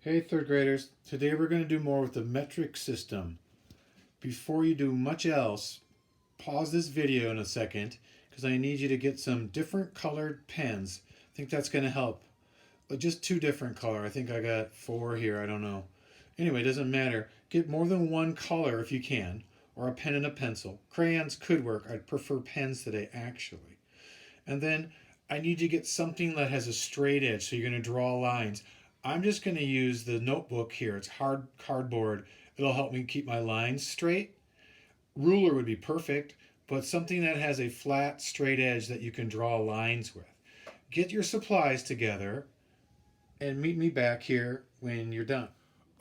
Hey third graders, today we're going to do more with the metric system. Before you do much else, pause this video in a second because I need you to get some different colored pens. I think that's going to help. Just two different color. I think I got four here, I don't know. Anyway, it doesn't matter. Get more than one color if you can, or a pen and a pencil. Crayons could work. I'd prefer pens today actually. And then I need to get something that has a straight edge, so you're going to draw lines. I'm just going to use the notebook here. It's hard cardboard. It'll help me keep my lines straight. Ruler would be perfect, but something that has a flat, straight edge that you can draw lines with. Get your supplies together and meet me back here when you're done.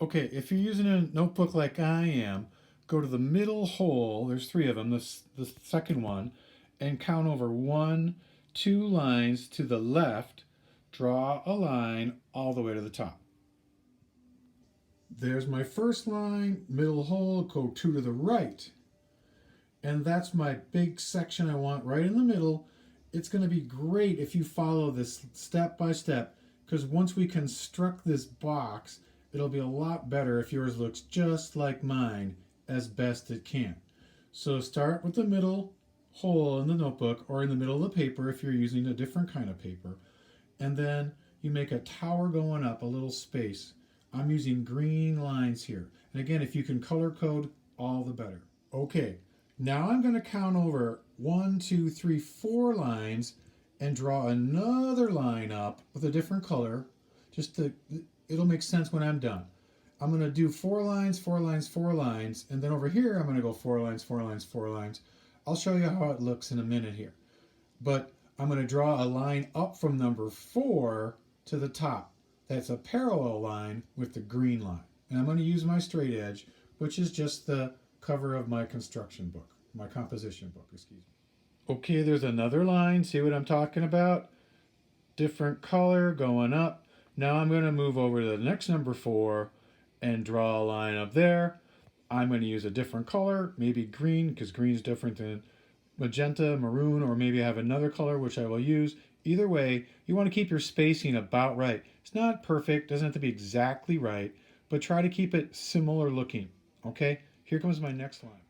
Okay, if you're using a notebook like I am, go to the middle hole. There's three of them, the second one, and count over one, two lines to the left. Draw a line all the way to the top. There's my first line, middle hole, go two to the right. And that's my big section I want right in the middle. It's going to be great if you follow this step by step, because once we construct this box, it'll be a lot better if yours looks just like mine as best it can. So start with the middle hole in the notebook or in the middle of the paper if you're using a different kind of paper. And then you make a tower going up, a little space. I'm using green lines here. And again, if you can color code, all the better. Okay, now I'm going to count over 1, 2, 3, 4 lines and draw another line up with a different color. It'll make sense when I'm done. I'm going to do 4 lines, 4 lines, 4 lines, and then over here I'm going to go 4 lines, 4 lines, 4 lines. I'll show you how it looks in a minute here. But I'm going to draw a line up from number 4 to the top. That's a parallel line with the green line. And I'm going to use my straight edge, which is just the cover of my construction book, my composition book, excuse me. Okay, there's another line. See what I'm talking about? Different color going up. Now I'm going to move over to the next number 4 and draw a line up there. I'm going to use a different color, maybe green, because green is different than magenta, maroon, or maybe I have another color which I will use. Either way, you want to keep your spacing about right. It's not perfect, doesn't have to be exactly right, but try to keep it similar looking. Okay, here comes my next line.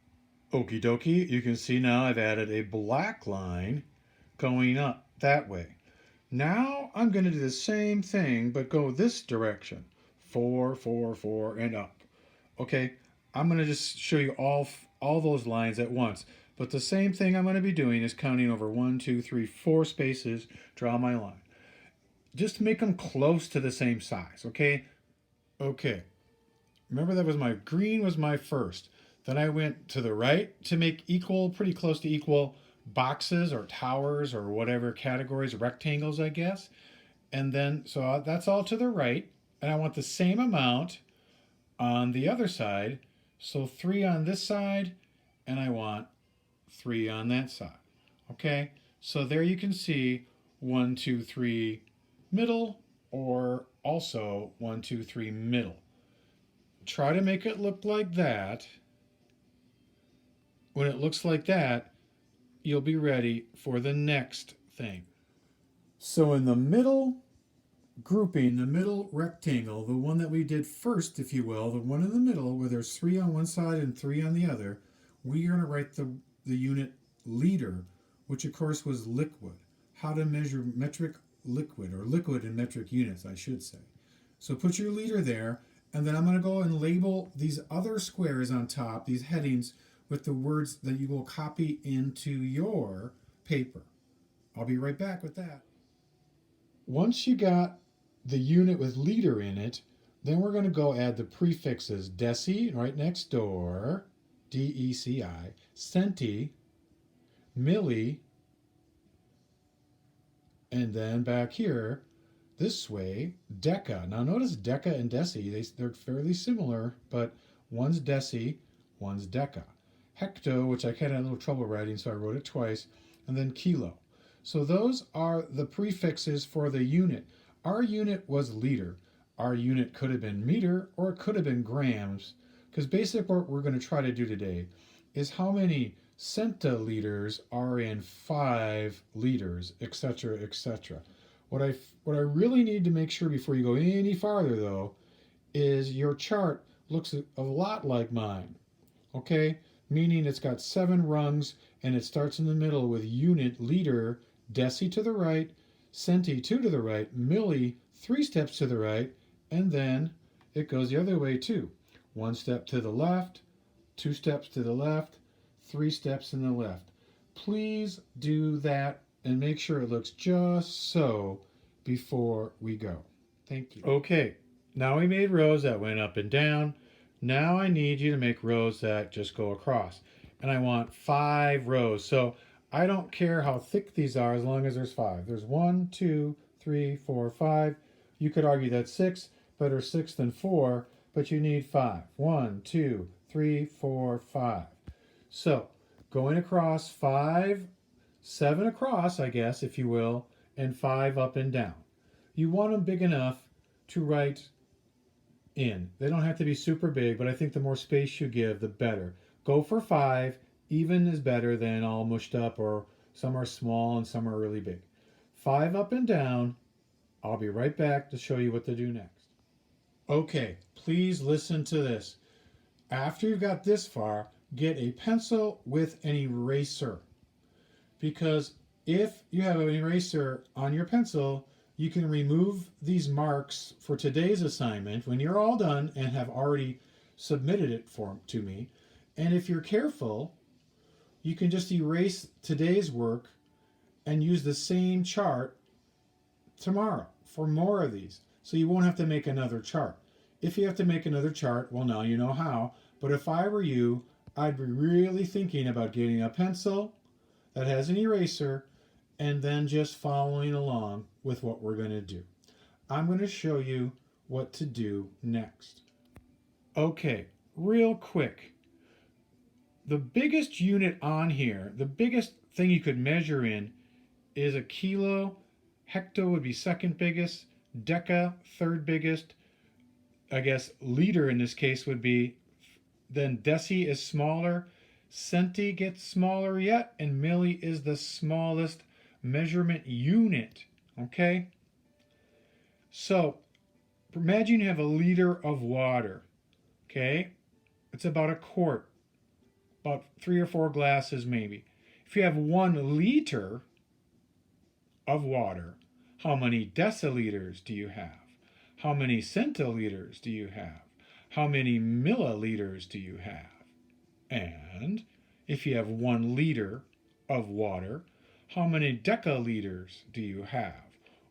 Okie dokie, you can see now I've added a black line going up that way. Now I'm going to do the same thing, but go this direction. 4, 4, 4, and up. Okay, I'm going to just show you all those lines at once. But the same thing I'm going to be doing is counting over 1, 2, 3, 4 spaces, draw my line. Just to make them close to the same size, okay? Okay, remember that was my green was my first. Then I went to the right to make equal, pretty close to equal boxes or towers or whatever categories, rectangles, I guess. And then, so that's all to the right. And I want the same amount on the other side. So 3 on this side, and I want 3 on that side. Okay, so there you can see 1, 2, 3 middle, or also 1, 2, 3 middle. Try to make it look like that. When it looks like that, you'll be ready for the next thing. So in the middle grouping, the middle rectangle, the one that we did first, if you will, the one in the middle where there's 3 on one side and 3 on the other, we're going to write the unit liter, which of course was liquid. How to measure metric liquid, or liquid in metric units, I should say. So put your liter there, and then I'm going to go and label these other squares on top, these headings, with the words that you will copy into your paper. I'll be right back with that. Once you got the unit with liter in it, then we're going to go add the prefixes deci right next door, DECI, centi, milli, and then back here, this way, deca. Now notice deca and deci, they're fairly similar, but one's deci, one's deca. Hecto, which I kind of had a little trouble writing, so I wrote it twice, and then kilo. So those are the prefixes for the unit. Our unit was liter. Our unit could have been meter, or it could have been grams, because basically what we're going to try to do today is how many centiliters are in 5 liters, etc., etc. What I really need to make sure before you go any farther, though, is your chart looks a lot like mine, okay? Meaning it's got 7 rungs and it starts in the middle with unit, liter, deci to the right, centi 2 to the right, milli 3 steps to the right, and then it goes the other way too. 1 step to the left, 2 steps to the left, 3 steps in the left. Please do that and make sure it looks just so before we go. Thank you. Okay, now we made rows that went up and down. Now I need you to make rows that just go across. And I want 5 rows. So I don't care how thick these are as long as there's 5. There's 1, 2, 3, 4, 5. You could argue that's 6, better 6 than 4, but you need 5. 1, 2, 3, 4, 5. So going across 5, 7 across, I guess, if you will, and 5 up and down. You want them big enough to write in. They don't have to be super big, but I think the more space you give, the better. Go for 5. Even is better than all mushed up, or some are small and some are really big. 5 up and down. I'll be right back to show you what to do next. Okay, please listen to this. After you've got this far, get a pencil with an eraser. Because if you have an eraser on your pencil, you can remove these marks for today's assignment when you're all done and have already submitted it to me. And if you're careful, you can just erase today's work and use the same chart tomorrow for more of these. So you won't have to make another chart. If you have to make another chart, well, now you know how. But if I were you, I'd be really thinking about getting a pencil that has an eraser and then just following along with what we're going to do. I'm going to show you what to do next. Okay, real quick. The biggest unit on here, the biggest thing you could measure in is a kilo. Hecto would be second biggest. Deca, third biggest. I guess liter in this case would be. Then deci is smaller. Centi gets smaller yet. And milli is the smallest measurement unit. Okay? So, imagine you have a liter of water. Okay? It's about a quart. About 3 or 4 glasses maybe. If you have 1 liter of water, how many deciliters do you have? How many centiliters do you have? How many milliliters do you have? And if you have 1 liter of water, how many decaliters do you have?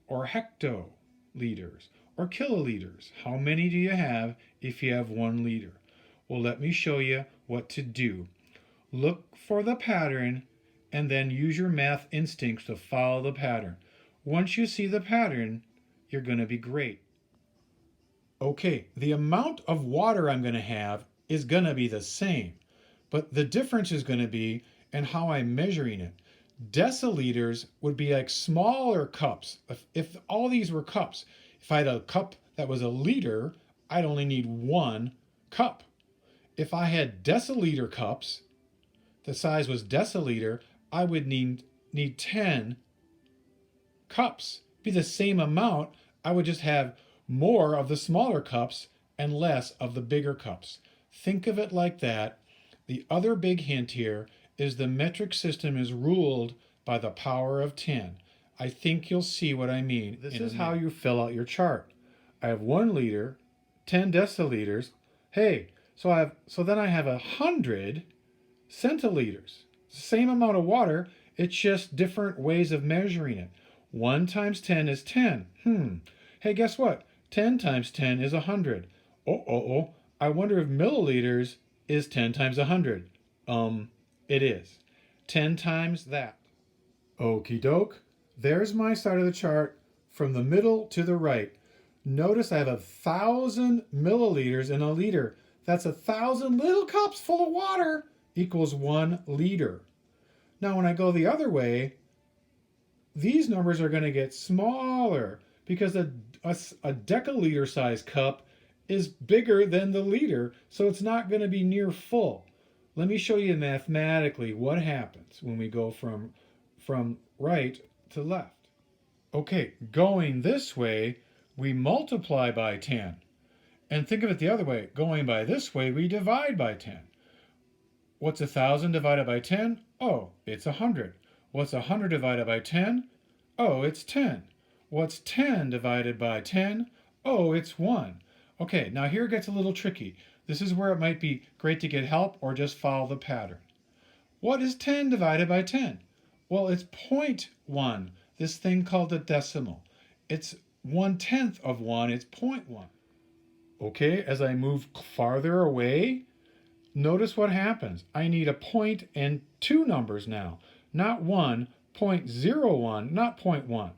Or hectoliters? Or kiloliters? How many do you have if you have 1 liter? Well, let me show you what to do. Look for the pattern and then use your math instincts to follow the pattern. Once you see the pattern, you're going to be great. Okay, the amount of water I'm going to have is going to be the same, but the difference is going to be in how I'm measuring it. Deciliters would be like smaller cups. If all these were cups, if I had a cup that was a liter, I'd only need 1 cup. If I had deciliter cups, the size was deciliter, I would need 10 cups. Be the same amount, I would just have more of the smaller cups and less of the bigger cups. Think of it like that. The other big hint here is the metric system is ruled by the power of 10. I think you'll see what I mean. This is how you fill out your chart. I have 1 liter, 10 deciliters. Hey, so then I have 100 centiliters. Same amount of water, it's just different ways of measuring it. 1 times 10 is 10. Hey, guess what? 10 times 10 is 100. Oh. I wonder if milliliters is 10 times 100. It is. 10 times that. Okie doke. There's my side of the chart from the middle to the right. Notice I have 1,000 milliliters in a liter. That's 1,000 little cups full of water equals 1 liter. Now, when I go the other way, these numbers are going to get smaller because a deciliter size cup is bigger than the liter, so it's not going to be near full. Let me show you mathematically what happens when we go from right to left. Okay, going this way, we multiply by 10. And think of it the other way. Going by this way, we divide by 10. What's 1,000 divided by 10? Oh, it's 100. What's 100 divided by 10? Oh, it's 10. What's 10 divided by 10? Oh, it's 1. Okay, now here it gets a little tricky. This is where it might be great to get help or just follow the pattern. What is 10 divided by 10? Well, it's 0.1, this thing called a decimal. It's 1/10 of 1, it's 0.1. Okay, as I move farther away, notice what happens. I need a point and two numbers now, not 1, 0.01, not 0.1.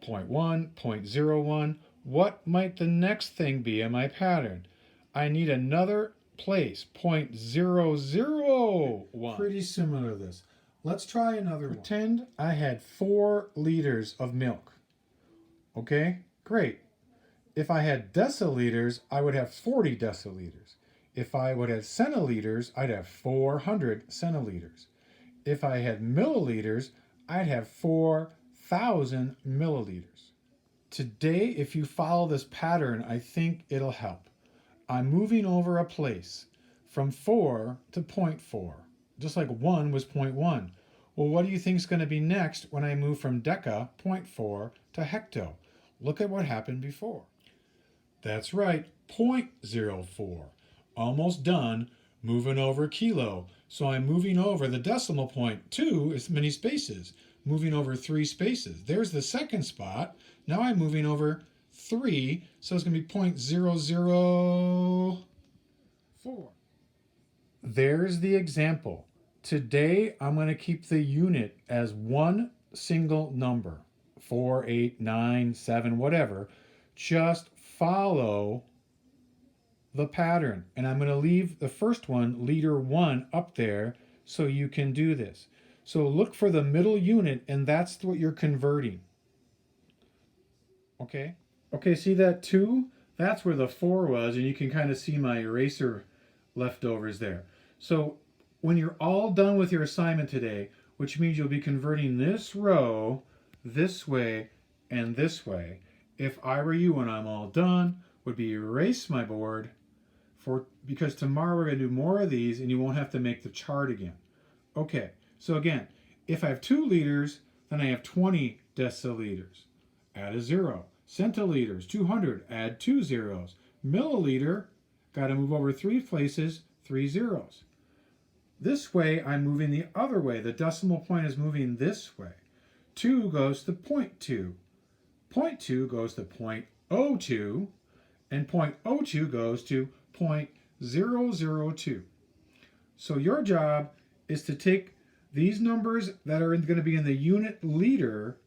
0.1, 0.01. What might the next thing be in my pattern? I need another place, 0.001. Pretty similar to this. Let's try another one. Pretend I had 4 liters of milk. Okay, great. If I had deciliters, I would have 40 deciliters. If I would have centiliters, I'd have 400 centiliters. If I had milliliters, I'd have 4,000 milliliters. Today, if you follow this pattern, I think it'll help. I'm moving over a place from 4 to 0.4, just like 1 was 0.1. Well, what do you think is going to be next when I move from deca, 0.4, to hecto? Look at what happened before. That's right, 0.04. Almost done, moving over kilo. So I'm moving over the decimal point 2 as many spaces, moving over 3 spaces. There's the second spot. Now I'm moving over 3, so it's going to be 0.004. There's the example. Today I'm going to keep the unit as one single number, 4, 8, 9, 7, whatever. Just follow the pattern, and I'm going to leave the first one, liter 1, up there so you can do this. So look for the middle unit, and that's what you're converting. Okay, see that 2? That's where the 4 was, and you can kind of see my eraser leftovers there. So when you're all done with your assignment today, which means you'll be converting this row this way and this way, if I were you when I'm all done, would be erase my board because tomorrow we're going to do more of these and you won't have to make the chart again. Okay, so again, if I have 2 liters, then I have 20 deciliters. Add a 0. Centiliters, 200, add 2 zeros. Milliliter, got to move over 3 places, 3 zeros. This way, I'm moving the other way. The decimal point is moving this way. 2 goes to 0.2. 0.2 goes to 0.02, and 0.02 goes to 0.002. So your job is to take these numbers that are going to be in the unit liter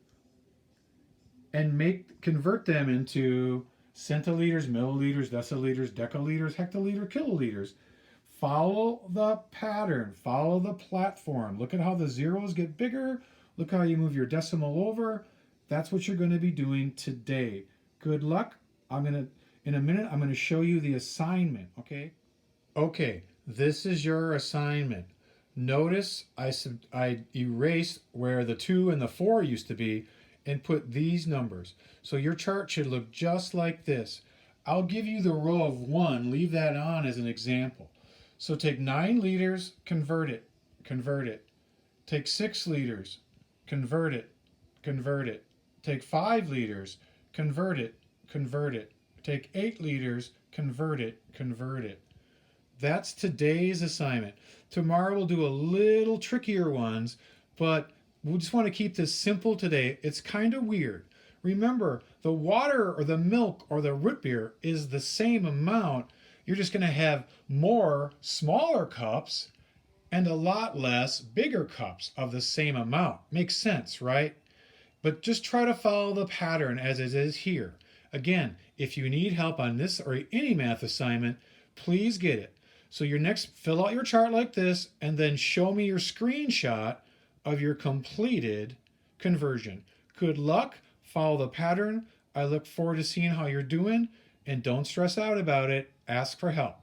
and convert them into centiliters, milliliters, deciliters, decaliters, hectoliter, kiloliters. Follow the pattern, follow the platform. Look at how the zeros get bigger. Look how you move your decimal over. That's what you're going to be doing today. Good luck. In a minute, I'm going to show you the assignment, okay? Okay, this is your assignment. Notice I erased where the 2 and the 4 used to be and put these numbers. So your chart should look just like this. I'll give you the row of 1, leave that on as an example. So take 9 liters, convert it. Take 6 liters, convert it. Take 5 liters, convert it. Take 8 liters, convert it. That's today's assignment. Tomorrow we'll do a little trickier ones, but we just want to keep this simple today. It's kind of weird. Remember, the water or the milk or the root beer is the same amount. You're just going to have more smaller cups and a lot less bigger cups of the same amount. Makes sense, right? But just try to follow the pattern as it is here. Again, if you need help on this or any math assignment, please get it. So fill out your chart like this and then show me your screenshot of your completed conversion. Good luck. Follow the pattern. I look forward to seeing how you're doing, and don't stress out about it. Ask for help.